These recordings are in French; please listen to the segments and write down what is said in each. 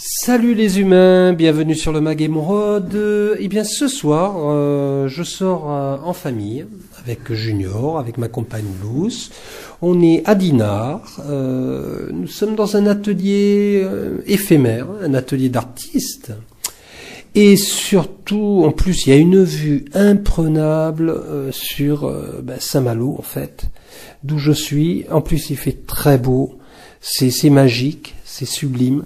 Salut les humains, bienvenue sur le Mag Émeraude. Eh bien ce soir, je sors en famille avec Junior, avec ma compagne Luce. On est à Dinard, nous sommes dans un atelier éphémère, un atelier d'artistes. Et surtout, en plus, il y a une vue imprenable sur Saint-Malo en fait, d'où je suis. En plus, il fait très beau, c'est magique, c'est sublime.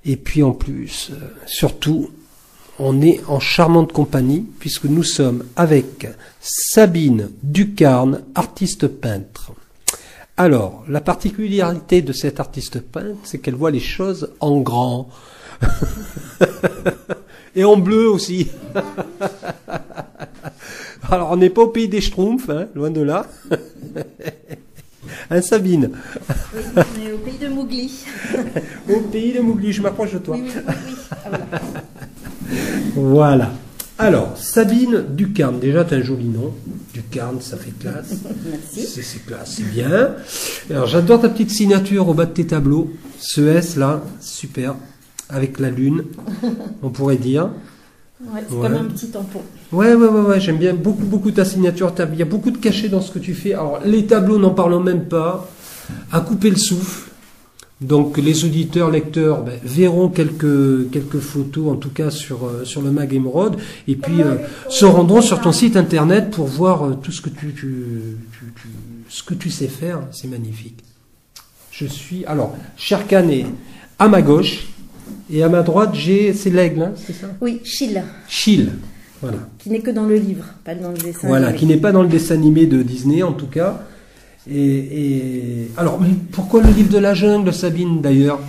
Et puis en plus, surtout, on est en charmante compagnie puisque nous sommes avec Sabine Ducarne, artiste peintre. Alors, la particularité de cette artiste peintre, c'est qu'elle voit les choses en grand. Et en bleu aussi. Alors, on n'est pas au pays des Schtroumpfs, hein, loin de là. Hein, Sabine? Oui, on est au pays de Mougli. Au pays de Mougli, je m'approche de toi. Oui. Ah, voilà. Voilà. Alors, Sabine Ducarne, déjà tu as un joli nom. Ducarne, ça fait classe. Merci. C'est classe, c'est bien. Alors, j'adore ta petite signature au bas de tes tableaux. Ce S là, super. Avec la lune, on pourrait dire. Ouais, c'est comme un petit tampon. Ouais, j'aime bien beaucoup ta signature. Il y a beaucoup de cachets dans ce que tu fais. Alors, les tableaux, n'en parlons même pas. À couper le souffle. Donc, les auditeurs, lecteurs, verront quelques photos, en tout cas, sur le Mag Émeraude. Et puis, se rendront sur ton site internet pour voir tout ce que ce que tu sais faire. C'est magnifique. Alors, Sherkan est à ma gauche. Et à ma droite, c'est l'aigle, hein, c'est ça? Oui, Chil. Chil, voilà. Qui n'est que dans le livre, pas dans le dessin. Voilà, animé. qui n'est pas dans le dessin animé de Disney, en tout cas. Alors, pourquoi le livre de la jungle, Sabine, d'ailleurs?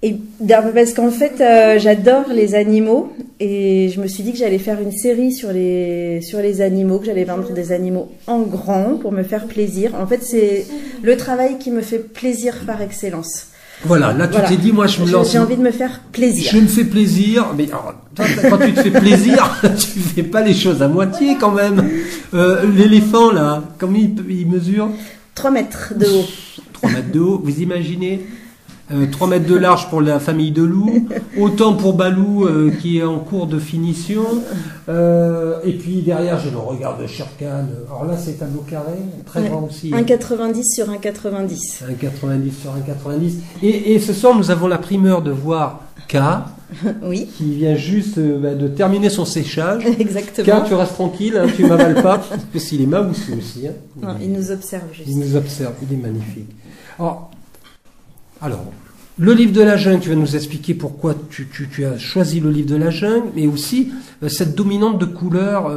Parce qu'en fait, j'adore les animaux et je me suis dit que j'allais faire une série sur les animaux, que j'allais peindre des animaux en grand pour me faire plaisir. En fait, c'est le travail qui me fait plaisir par excellence. Voilà, là tu t'es dit, moi je me lance. J'ai envie de me faire plaisir. Je me fais plaisir, mais alors, quand tu te fais plaisir, tu fais pas les choses à moitié quand même. L'éléphant là, combien il mesure? 3 mètres de haut. 3 mètres de haut, vous imaginez? 3 mètres de large pour la famille de Lou, autant pour Balou qui est en cours de finition, et puis derrière j'ai le regard de Sherkan. Alors là c'est tableau carré, très grand aussi. 1,90 sur 1,90. 1,90 sur 1,90. Et ce soir nous avons la primeur de voir K, oui. qui vient juste de terminer son séchage. Exactement. K, tu restes tranquille, hein, tu m'avales pas, parce que s'il est mavoussé aussi. Hein. Non, il nous observe juste. Il nous observe, il est magnifique. Alors, le livre de la jungle, tu vas nous expliquer pourquoi tu as choisi le livre de la jungle, mais aussi cette dominante de couleur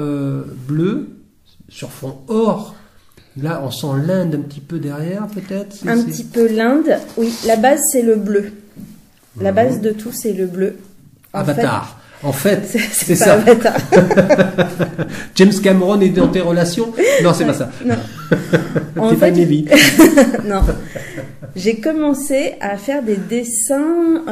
bleue sur fond or. Là, on sent l'Inde un petit peu derrière, peut-être. Un petit peu l'Inde. Oui, la base, c'est le bleu. La base de tout, c'est le bleu. Avatar. En fait, c'est pas ça. Avatar. James Cameron est dans tes relations? Non, c'est pas ça. Non. C'est pas Navy. Non. J'ai commencé à faire des dessins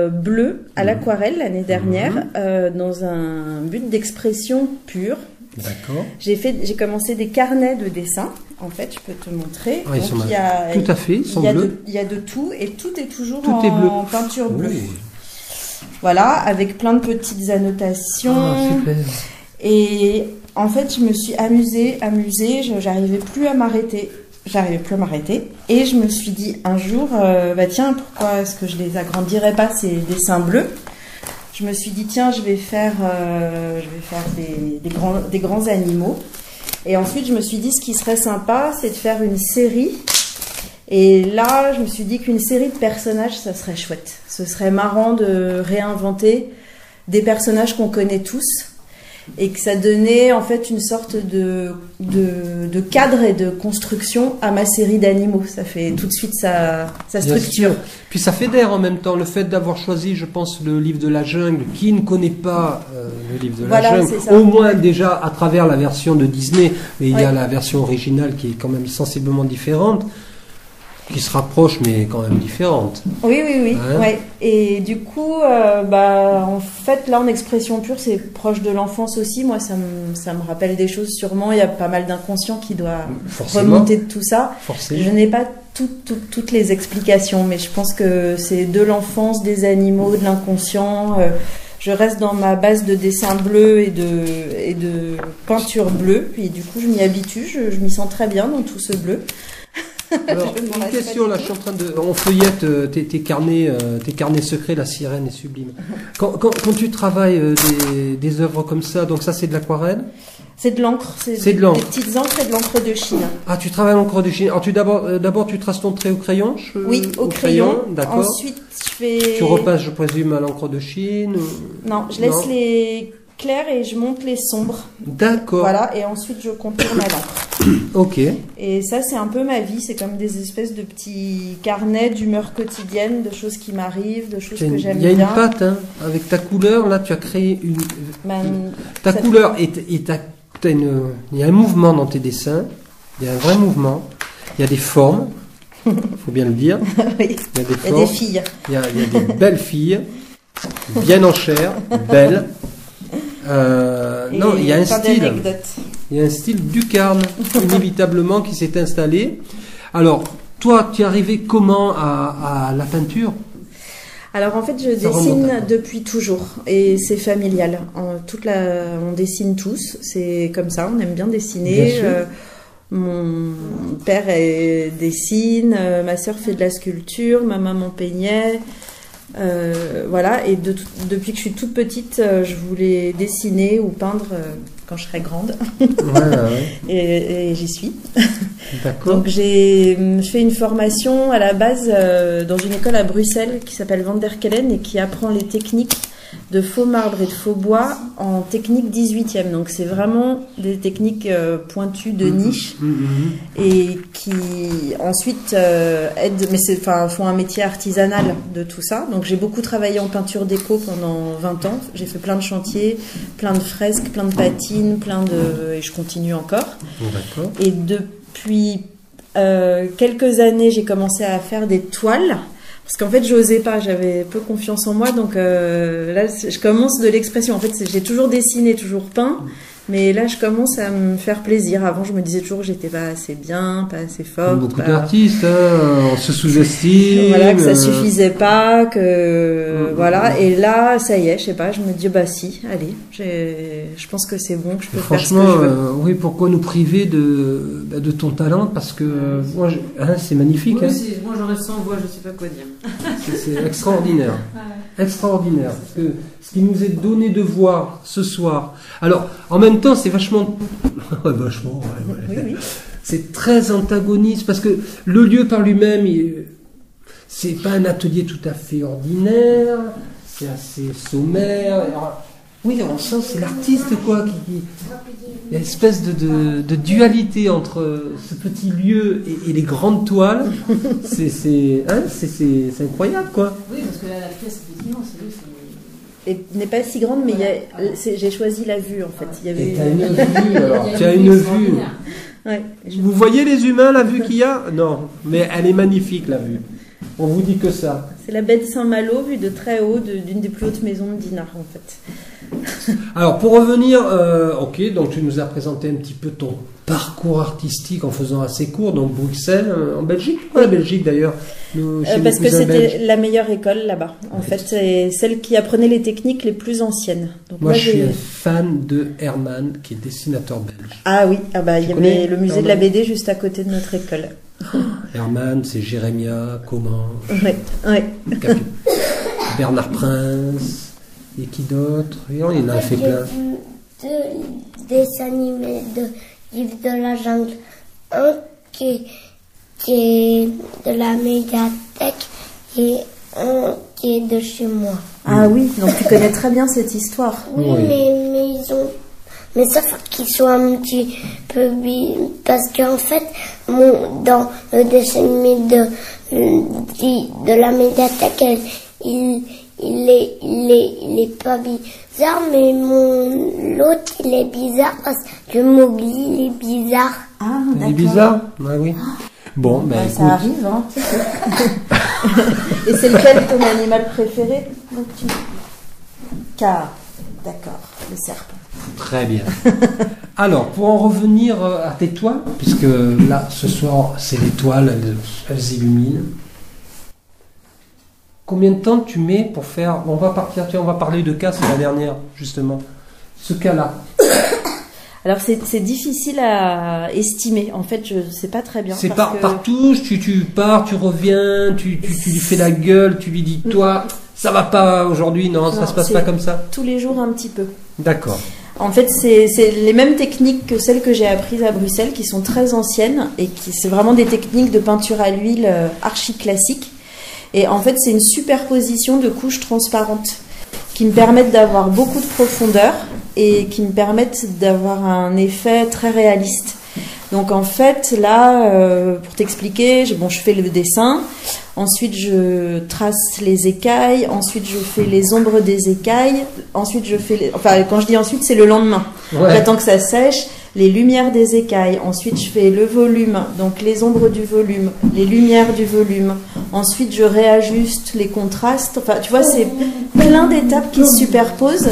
bleus à l'aquarelle l'année dernière dans un but d'expression pure. D'accord. J'ai commencé des carnets de dessin. En fait, je peux te montrer. Ah, Donc, tout à fait, ils sont bleus. Il y a de tout et tout est toujours est bleu. en peinture bleue. Oui. Voilà, avec plein de petites annotations. Ah, super. Et en fait, je me suis amusée. J'arrivais plus à m'arrêter. Et je me suis dit un jour, tiens, pourquoi est-ce que je les agrandirais pas, ces dessins bleus? Je me suis dit, tiens, je vais faire des grands animaux. Et ensuite, je me suis dit, ce qui serait sympa, c'est de faire une série. Et là, je me suis dit qu'une série de personnages, ça serait chouette. Ce serait marrant de réinventer des personnages qu'on connaît tous. Et que ça donnait en fait une sorte de cadre et de construction à ma série d'animaux. Ça fait tout de suite sa structure. Puis ça fédère en même temps le fait d'avoir choisi, je pense, le livre de la jungle. Qui ne connaît pas le livre de la jungle, au moins déjà à travers la version de Disney, mais il y a la version originale qui est quand même sensiblement différente. Qui se rapproche mais quand même différente. Oui. Hein? Ouais. Et du coup, en fait, là, en expression pure, c'est proche de l'enfance aussi. Moi, ça me rappelle des choses sûrement. Il y a pas mal d'inconscient qui doit remonter de tout ça. Forcément. Je n'ai pas toutes les explications, mais je pense que c'est de l'enfance, des animaux, de l'inconscient. Je reste dans ma base de dessin bleu et de peinture bleue, et du coup je m'y habitue, je m'y sens très bien dans tout ce bleu. Alors, une question, là, je suis en train de... On feuillette tes carnets secrets, la sirène est sublime. Quand tu travailles des œuvres comme ça, donc ça c'est de l'aquarelle? C'est de l'encre, c'est de l'encre. Des petites encres et de l'encre de Chine. Ah, tu travailles l'encre de Chine. Alors d'abord tu traces ton trait au crayon? Oui, au crayon. D'accord. Ensuite, je fais... Tu repasses, je présume, à l'encre de Chine Non, je laisse les clairs et je monte les sombres. D'accord. Voilà, et ensuite je contourne à l'encre. Ok. Et ça, c'est un peu ma vie. C'est comme des espèces de petits carnets d'humeur quotidienne, de choses qui m'arrivent, de choses que j'aime bien. Il y a une patte, hein, avec ta couleur. Là, tu as créé ta couleur il y a un mouvement dans tes dessins. Il y a un vrai mouvement. Il y a des formes. Il faut bien le dire. Oui. Il y a des formes. Il y a des filles. Il y a des belles filles, bien en chair, belles. Non, il y a un style. Il y a un style Ducarne, inévitablement, qui s'est installé. Alors, toi, tu es arrivé comment à la peinture? Alors en fait, je dessine depuis toujours et c'est familial. On dessine tous, c'est comme ça, on aime bien dessiner. Mon père dessine, ma sœur fait de la sculpture, ma maman peignait. Voilà, et depuis que je suis toute petite, je voulais dessiner ou peindre quand je serai grande. Ouais. Et j'y suis. D'accord. Donc j'ai fait une formation à la base dans une école à Bruxelles qui s'appelle Van der Kellen et qui apprend les techniques de faux marbre et de faux bois en technique 18e. Donc c'est vraiment des techniques pointues de niche et qui ensuite aident, mais font un métier artisanal de tout ça. Donc j'ai beaucoup travaillé en peinture déco pendant 20 ans. J'ai fait plein de chantiers, plein de fresques, plein de patines, et je continue encore. D'accord. Et depuis quelques années, j'ai commencé à faire des toiles. Parce qu'en fait, j'osais pas, j'avais peu confiance en moi, donc là, je commence de l'expression. En fait, j'ai toujours dessiné, toujours peint, mais là, je commence à me faire plaisir. Avant, je me disais toujours que j'étais pas assez bien, pas assez forte. Comme beaucoup d'artistes, hein, on se sous-estime. Voilà, que ça suffisait pas, que voilà. Et là, ça y est, je sais pas, je me dis bah si, allez, je pense que c'est bon, que je peux faire ce que je veux. Oui, pourquoi nous priver de ton talent? Parce que moi, c'est magnifique. Oui, hein. moi j'aurais sans voix, je sais pas quoi dire. C'est extraordinaire. Extraordinaire. Parce que ce qui nous est donné de voir ce soir. Alors, en même temps, c'est vachement. Vachement, ouais. Oui. C'est très antagoniste parce que le lieu par lui-même, c'est pas un atelier tout à fait ordinaire, c'est assez sommaire. Alors, oui, on sent c'est l'artiste quoi qui il y a une espèce de dualité entre ce petit lieu et les grandes toiles. C'est incroyable quoi. Oui, parce que la pièce effectivement, Et n'est pas si grande, mais j'ai choisi la vue en fait. Il y avait. Et t'as une vue alors. Tu as une vue. Ouais, Vous voyez les humains, la vue qu'il y a? Non, mais elle est magnifique la vue. On vous dit que ça. C'est la baie de Saint-Malo, vue de très haut, d'une des plus hautes maisons de Dinard en fait. Alors pour revenir, ok, donc tu nous as présenté un petit peu ton parcours artistique en faisant assez court, donc Bruxelles, en Belgique. Pourquoi la Belgique d'ailleurs? Parce que c'était la meilleure école là-bas. En fait, c'est celle qui apprenait les techniques les plus anciennes. Donc moi je suis un fan de Herman, qui est dessinateur belge. Ah oui, il y avait le musée de la BD juste à côté de notre école. Herman, c'est Jérémia, Coman, ouais. Bernard Prince, et qui d'autre? Et on en a fait plein. Deux dessins animés de livres de la jungle. Un qui est de la médiathèque et un qui est de chez moi. Ah oui, donc tu connais très bien cette histoire. Oui. Mais ça faut qu'ils soient un petit peu parce qu'en fait, dans le dessin animé de la médiathèque, il est pas bizarre, mais l'autre il est bizarre parce que Mowgli il est bizarre. Ah d'accord. Il est bizarre? Ah oui. Bon, ben écoute. Ça arrive, hein. Et c'est lequel ton animal préféré? Car, d'accord, le serpent. Très bien. Alors, pour en revenir à tes toiles, puisque là, ce soir, c'est les toiles, elles illuminent. Combien de temps tu mets pour faire... On va partir, tiens, on va parler de cas, c'est la dernière, justement. Ce cas-là. Alors c'est difficile à estimer. En fait, je sais pas très bien. C'est par touche, tu pars, tu reviens, tu lui fais la gueule, tu lui dis, toi, ça va pas aujourd'hui, non, ça se passe pas comme ça. Tous les jours un petit peu. D'accord. En fait, c'est les mêmes techniques que celles que j'ai apprises à Bruxelles, qui sont très anciennes et c'est vraiment des techniques de peinture à l'huile archi classiques. Et en fait, c'est une superposition de couches transparentes qui me permettent d'avoir beaucoup de profondeur et qui me permettent d'avoir un effet très réaliste. Donc en fait, là, pour t'expliquer, je fais le dessin, ensuite je trace les écailles, ensuite je fais les ombres des écailles, ensuite je fais... quand je dis ensuite, c'est le lendemain. Ouais. J'attends que ça sèche, les lumières des écailles, ensuite je fais le volume, donc les ombres du volume, les lumières du volume, ensuite je réajuste les contrastes, enfin tu vois, c'est plein d'étapes qui se superposent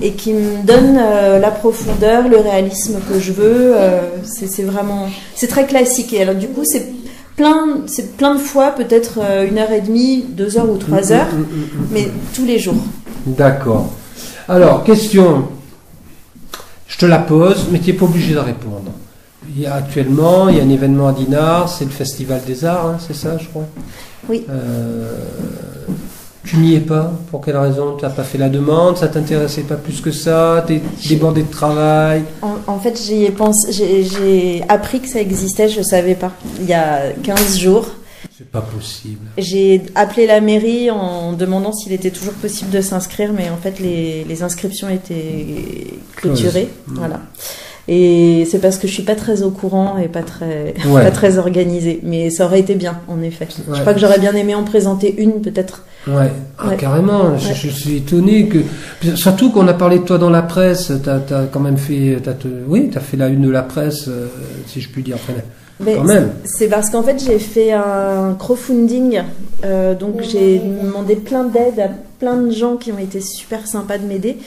et qui me donnent la profondeur, le réalisme que je veux. C'est vraiment, c'est très classique. Et alors du coup, c'est plein de fois, peut-être 1h30, 2 heures ou 3 heures, mais tous les jours. D'accord. Alors, question. Je te la pose, mais tu n'es pas obligé de répondre. Actuellement, il y a un événement à Dinard, c'est le Festival des Arts, hein, c'est ça, je crois. Oui. Tu n'y es pas? Pour quelle raison? Tu n'as pas fait la demande? Ça t'intéressait pas plus que ça? Tu es débordé de travail? En fait, j'y ai pensé. J'ai appris que ça existait, je ne savais pas. Il y a 15 jours. C'est pas possible. J'ai appelé la mairie en demandant s'il était toujours possible de s'inscrire, mais en fait, les inscriptions étaient clôturées. Voilà. Et c'est parce que je suis pas très au courant et pas très organisée. Mais ça aurait été bien, en effet. Ouais. Je crois que j'aurais bien aimé en présenter une, peut-être. Ouais, carrément. Ouais. Je suis étonné que... Surtout qu'on a parlé de toi dans la presse. T'as quand même fait... t'as fait la une de la presse, si je puis dire. Enfin, quand même. C'est parce qu'en fait, j'ai fait un crowdfunding. Donc, j'ai demandé plein d'aide à plein de gens qui ont été super sympas de m'aider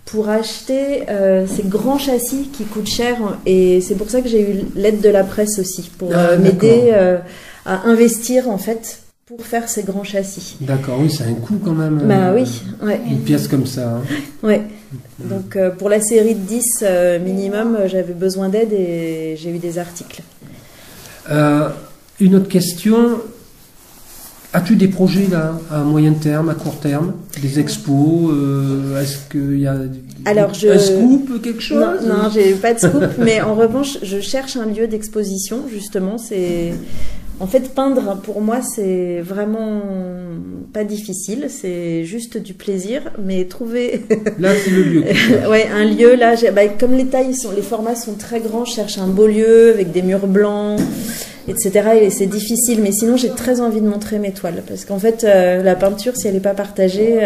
pour acheter ces grands châssis qui coûtent cher, et c'est pour ça que j'ai eu l'aide de la presse aussi, pour m'aider à investir en fait pour faire ces grands châssis. D'accord, oui, c'est un coût quand même. Bah oui, ouais. Une pièce comme ça. Hein. Ouais. Donc pour la série de 10 minimum, j'avais besoin d'aide et j'ai eu des articles. Une autre question. As-tu des projets là, à moyen terme, à court terme, des expos? Est-ce qu'il y a un scoop, quelque chose? Non, j'ai pas de scoop, mais en revanche, je cherche un lieu d'exposition, justement. En fait, peindre, pour moi, c'est vraiment pas difficile, c'est juste du plaisir, mais trouver... Là, c'est le lieu. Ouais, un lieu, là, comme les formats sont très grands, je cherche un beau lieu avec des murs blancs, etc. Et c'est difficile, mais sinon, j'ai très envie de montrer mes toiles, parce qu'en fait, la peinture, si elle n'est pas partagée...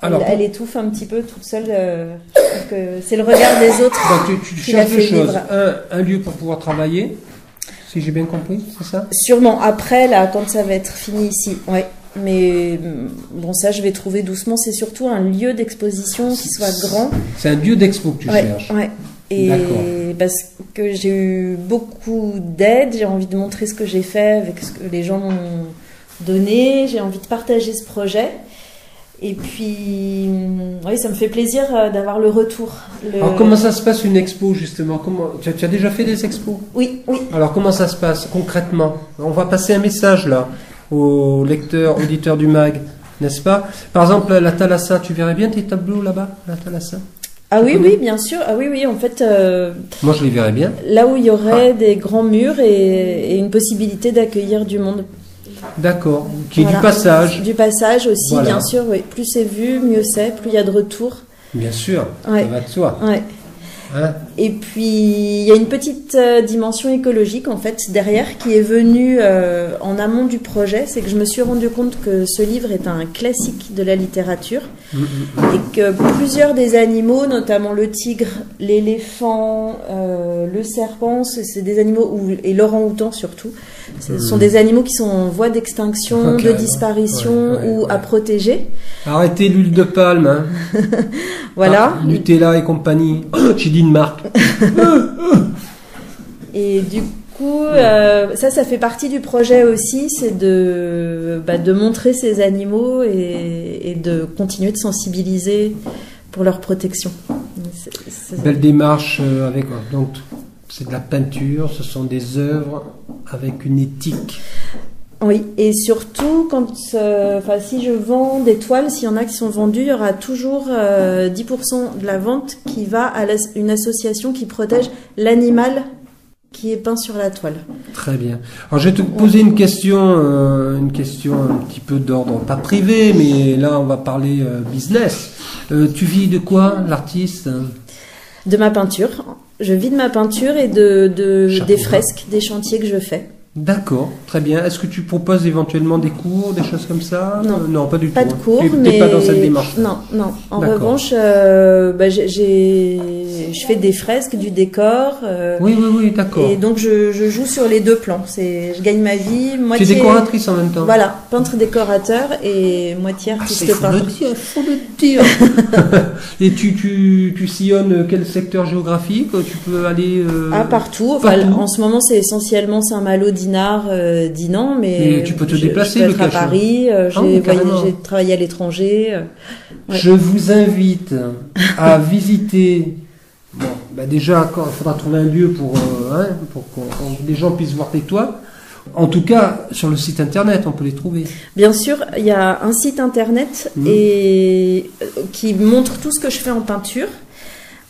elle étouffe un petit peu toute seule. Je trouve que c'est le regard des autres. Donc, tu cherches deux choses. Un lieu pour pouvoir travailler, si j'ai bien compris, c'est ça? Sûrement. Après, là, quand ça va être fini ici, ouais. Mais bon, ça, je vais trouver doucement. C'est surtout un lieu d'exposition qui soit grand. C'est un lieu d'expo que tu cherches. Ouais. Et parce que j'ai eu beaucoup d'aide, j'ai envie de montrer ce que j'ai fait avec ce que les gens m'ont donné. J'ai envie de partager ce projet. Et puis, oui, ça me fait plaisir d'avoir le retour. Alors, comment ça se passe une expo, justement? Tu as déjà fait des expos? Oui. Alors, comment ça se passe concrètement? On va passer un message, là, aux lecteurs, auditeurs du MAG, n'est-ce pas? Par exemple, la Thalassa, tu verrais bien tes tableaux là-bas, la Thalassa? Ah oui, bien sûr. Ah oui, en fait... moi, je les verrais bien. Là où il y aurait des grands murs et une possibilité d'accueillir du monde. D'accord, qui est du passage. Du passage aussi, voilà. Bien sûr, oui. Plus c'est vu, mieux c'est, plus il y a de retours. Bien sûr, ça va de soi. Ouais. Hein? Et puis, il y a une petite dimension écologique, en fait, derrière, qui est venue en amont du projet. C'est que je me suis rendu compte que ce livre est un classique de la littérature et que plusieurs des animaux, notamment le tigre, l'éléphant, le serpent, c'est des animaux, et l'orang-outan surtout, Ce sont des animaux qui sont en voie d'extinction, Ok, de disparition ouais, ou à protéger. Arrêtez l'huile de palme, hein. Voilà. Ah, Nutella et compagnie. J'ai dit une marque. Et du coup, ça fait partie du projet aussi, c'est de montrer ces animaux et de continuer de sensibiliser pour leur protection. Belle démarche avec donc c'est de la peinture, ce sont des œuvres avec une éthique. Oui, et surtout si je vends des toiles, s'il y en a qui sont vendues, il y aura toujours 10% de la vente qui va à une association qui protège l'animal qui est peint sur la toile. Très bien. Alors je vais te poser une question un petit peu d'ordre pas privé, mais là on va parler business. Tu vis de quoi, l'artiste? De ma peinture. Je vis de ma peinture et des fresques, des chantiers que je fais. D'accord, très bien. Est-ce que tu proposes éventuellement des cours, des choses comme ça? Non, pas du tout. Pas de cours, Tu mais n'es pas dans cette démarche. Non. En D'accord. revanche, je fais des fresques, du décor. Oui, d'accord. Et donc je joue sur les deux plans. Je gagne ma vie, Tu moitié. es décoratrice en même temps. Voilà, peintre décorateur et moitié artiste faut peintre. faut le dire. Et tu sillonnes quel secteur géographique? Tu peux aller Partout. Enfin, partout. en ce moment, c'est essentiellement Saint-Malo, Dinard, Dinan, mais tu peux te déplacer, je peux le être à cas Paris. oui, carrément. J'ai travaillé à l'étranger. Ouais. Je vous invite à visiter. Bon, déjà, il faudra trouver un lieu pour que les gens puissent voir tes toiles. En tout cas, sur le site internet, on peut les trouver. Bien sûr, il y a un site internet qui montre tout ce que je fais en peinture.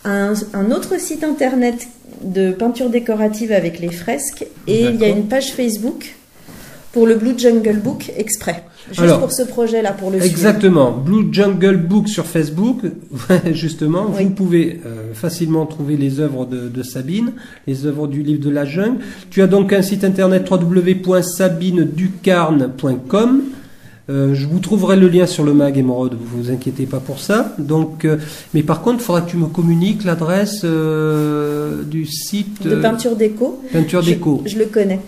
Un autre site internet de peinture décorative avec les fresques. Et il y a une page Facebook pour le Blue Jungle Book exprès. Juste pour ce projet-là, pour le Exactement. Blue Jungle Book sur Facebook, justement. Oui. Vous pouvez facilement trouver les œuvres de Sabine, les œuvres du livre de la jungle. Tu as donc un site internet www.sabineducarne.com. Je vous trouverai le lien sur le mag Émeraude, vous vous inquiétez pas pour ça. Donc, mais par contre, il faudra que tu me communiques l'adresse du site de Peinture Déco. Peinture Déco. Je le connais.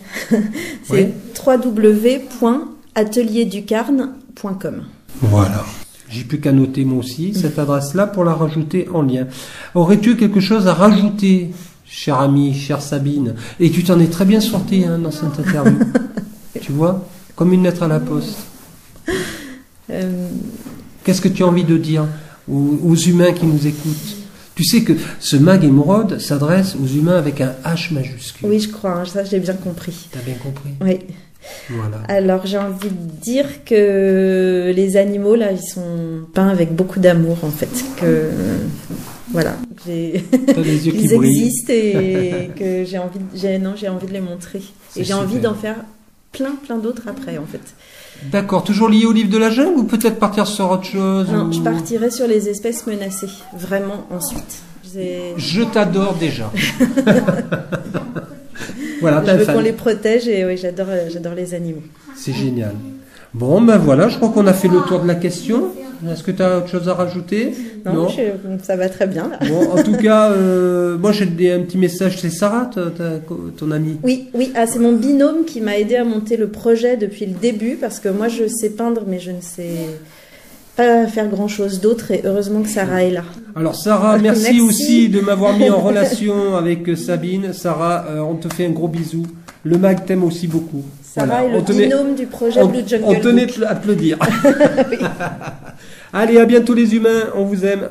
C'est www.atelierducarne.com. Voilà. J'ai plus qu'à noter moi aussi cette adresse-là pour la rajouter en lien. Aurais-tu quelque chose à rajouter, cher ami, chère Sabine? Et tu t'en es très bien sortie dans cette interview. Tu vois, comme une lettre à la poste. Qu'est-ce que tu as envie de dire aux humains qui nous écoutent? Tu sais que ce mag Émeraude s'adresse aux humains avec un H majuscule. Oui, je crois, ça j'ai bien compris. T'as bien compris? Oui. Voilà. Alors j'ai envie de dire que les animaux là, ils sont peints avec beaucoup d'amour en fait. Voilà, T'as les yeux qui ils brillent. existent et que j'ai envie de les montrer. Et j'ai envie d'en faire plein d'autres après en fait. D'accord, toujours lié au livre de la jungle ou peut-être partir sur autre chose? Non, je partirai sur les espèces menacées, vraiment ensuite. Je t'adore déjà. Voilà, je veux qu'on les protège et oui, j'adore les animaux. C'est génial. Bon, voilà, je crois qu'on a fait le tour de la question. Est-ce que tu as autre chose à rajouter? Non. Ça va très bien. Là. Bon, en tout cas, moi j'ai un petit message, c'est Sarah, ton amie. Oui, c'est mon binôme qui m'a aidé à monter le projet depuis le début, parce que moi je sais peindre, mais je ne sais pas faire grand-chose d'autre, et heureusement que Sarah est là. Alors Sarah, merci aussi de m'avoir mis en relation avec Sabine. Sarah, on te fait un gros bisou. Le mag t'aime aussi beaucoup. Sarah est le binôme du projet Blue Jungle Book. On tenait à te le dire. Oui. Allez, à bientôt les humains, on vous aime.